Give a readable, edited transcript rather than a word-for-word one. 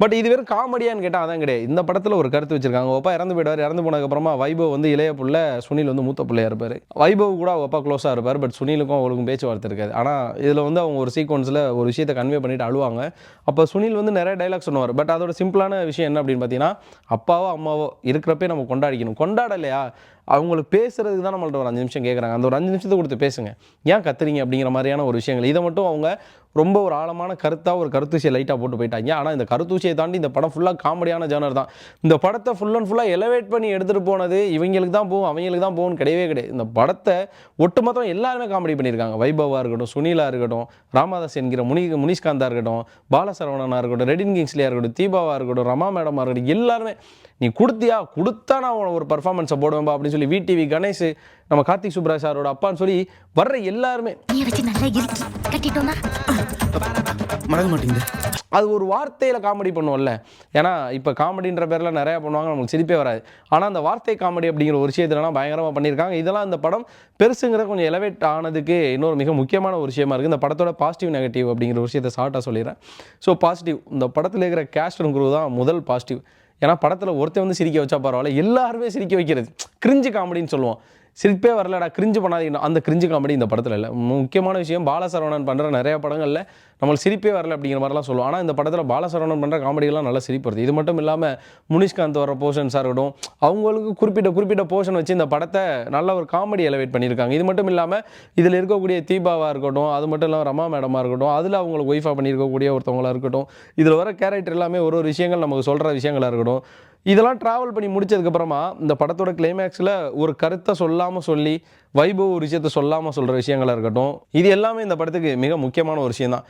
But இது வெறும் காமெடியான்னு கேட்டால் அதான் கிடையாது. இந்த படத்தில் ஒரு கருத்து வச்சிருக்காங்க. அப்பா இறந்து போயிடுவார். இறந்து போனதுக்கப்புறமா வைபவ் வந்து இளைய புள்ள, சுனில் வந்து மூத்த பிள்ளையா இருப்பார். வைபவ் கூட அவங்க அப்பா க்ளோஸாக இருப்பார். பட் சுனிலுக்கும் அவங்களுக்கும் பேச்சுவார்த்தை இருக்காது. ஆனால் இதில் வந்து அவங்க ஒரு சீக்வன்ஸில் ஒரு விஷயத்தை கன்வே பண்ணிட்டு அழுவாங்க. அப்போ சுனில் வந்து நிறைய டைலாக் சொன்னார். பட் அதோட சிம்பிளான விஷயம் என்ன அப்படின்னு பார்த்தீங்கன்னா, அப்பாவோ அம்மாவோ இருக்கிறப்பே நம்ம கொண்டாடிக்கணும். கொண்டாடலையா அவங்களுக்கு பேசுறதுக்கு தான் நம்மள்ட்ட ஒரு 5 நிமிஷம் கேட்குறாங்க. அந்த ஒரு 5 நிமிஷத்தை கொடுத்து பேசுங்க. ஏன் கத்துறீங்க அப்படிங்கிற மாதிரியான ஒரு விஷயங்கள். இதை மட்டும் அவங்க ரொம்ப ஒரு ஆழமான கருத்தாக ஒரு கருத்தூசியை லைட்டாக போட்டு போயிட்டாங்க. ஆனால் இந்த கருத்தூசியை தாண்டி இந்த படம் ஃபுல்லாக காமெடியான ஜானர் தான். இந்த படத்தை ஃபுல் அண்ட் ஃபுல்லாக எலவேட் பண்ணி எடுத்துகிட்டு போனது இவங்களுக்கு தான் போகும், அவங்களுக்கு தான் போகும்னு கிடையவே கிடையாது. இந்த படத்தை ஒட்டுமொத்தம் எல்லாருமே காமெடி பண்ணியிருக்காங்க. வைபவாக இருக்கட்டும், சுனிலாக இருக்கட்டும், ராமதாஸ் என்கிற முனிஷ்காந்தாக இருக்கட்டும், பாலசரவணனாக இருக்கட்டும், ரெடின் கிங்ஸ்லியாக இருக்கட்டும், தீபாவாக இருக்கட்டும், ரமா மேடமாக இருக்கட்டும், எல்லாருமே நீ கொடுத்தா நான் ஒரு பர்ஃபார்மன்ஸை போடுவேன்பா அப்படின்னு சொல்லி விடிவி கணேஷ், நம்ம கார்த்திக் சுப்ராஜ் சாரோட அப்பான்னு சொல்லி வர்ற எல்லாருமே மறக்க மாட்டேங்குது. அது ஒரு வார்த்தையில் காமெடி பண்ணுவோம்ல. ஏன்னா இப்போ காமெடின்ற பேரில் நிறையா பண்ணுவாங்க, நமக்கு சிரிப்பே வராது. ஆனால் அந்த வார்த்தை காமெடி அப்படிங்கிற ஒரு விஷயத்துலலாம் பயங்கரமாக பண்ணியிருக்காங்க. இதெல்லாம் இந்த படம் பெருசுங்கிற கொஞ்சம் எலவேட் ஆனதுக்கு இன்னொரு மிக முக்கியமான ஒரு விஷயமா இருக்குது. இந்த படத்தோட பாசிட்டிவ் நெகட்டிவ் அப்படிங்கிற ஒரு விஷயத்தை ஷார்ட்டாக சொல்லிடுறேன். ஸோ பாசிட்டிவ், இந்த படத்தில் இருக்கிற கேஸ்ட் அண்ட் குரூ தான் முதல் பாசிட்டிவ். ஏன்னா படத்தில் ஒருத்தர் வந்து சிரிக்க வச்சா பரவாயில்ல, எல்லாருமே சிரிக்க வைக்கிறது. கிரிஞ்சு காமெடின்னு சொல்லுவோம். சிரிப்பே வரலடா, கிரிஞ்சு பண்ணாதீங்க, அந்த கிரிஞ்சு காமெடி இந்த படத்தில் இல்லை. முக்கியமான விஷயம், பாலசரவணன் பண்ணுற நிறைய படங்களில் நம்மளுக்கு சிரிப்பே வரல அப்படிங்கிற மாதிரிலாம் சொல்லுவோம். ஆனால் இந்த படத்தில் பாலசரவணன் பண்ணுற காமெடியெல்லாம் நல்லா சிரிப்பு வருது. இது மட்டும் இல்லாமல் முனிஷ்காந்த் வர போர்ஷன்ஸாக இருக்கட்டும், அவங்களுக்கு குறிப்பிட்ட போர்ஷன் வச்சு இந்த படத்தை நல்ல ஒரு காமெடி எலவேட் பண்ணியிருக்காங்க. இது மட்டும் இல்லாமல் இதில் இருக்கக்கூடிய தீபாவாக இருக்கட்டும், அது மட்டும் இல்லாமல் ரமா மேடமாக இருக்கட்டும், அதில் அவங்களுக்கு ஒய்ஃபாக பண்ணியிருக்கக்கூடிய ஒருத்தவங்களாக இருக்கட்டும், இதில் வர கேரக்டர் எல்லாமே ஒரு விஷயங்கள் நமக்கு சொல்கிற விஷயங்களாக இருக்கட்டும், இதெல்லாம் ட்ராவல் பண்ணி முடிச்சதுக்கப்புறமா இந்த படத்தோட கிளைமேக்ஸில் ஒரு கருத்தை சொல்லாமல் சொல்லி வைபவ் ஒரு விஷயத்தை சொல்லாமல் சொல்கிற விஷயங்களாக இருக்கட்டும், இது எல்லாமே இந்த படத்துக்கு மிக முக்கியமான ஒரு விஷயம் தான்.